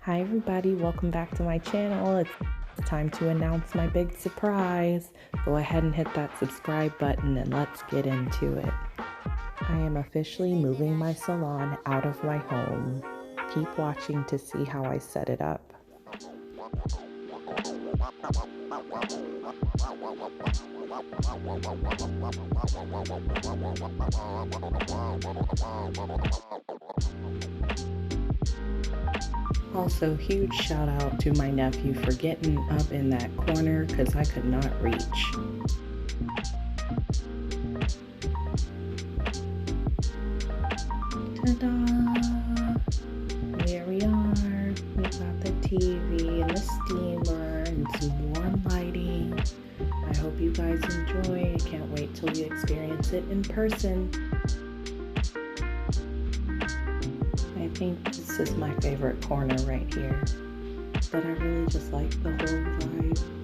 Hi everybody, welcome back to my channel. It's time to announce my big surprise. Go ahead and hit that subscribe button and let's get into it. I am officially moving my salon out of my home. Keep watching to see how I set it up. Also, huge shout out to my nephew for getting up in that corner because I could not reach. Ta-da! Here we are. We got the TV and the steamer and some warm lighting. I hope you guys enjoy. I can't wait till you experience it in person. I think this is my favorite corner right here, but I really just like the whole vibe.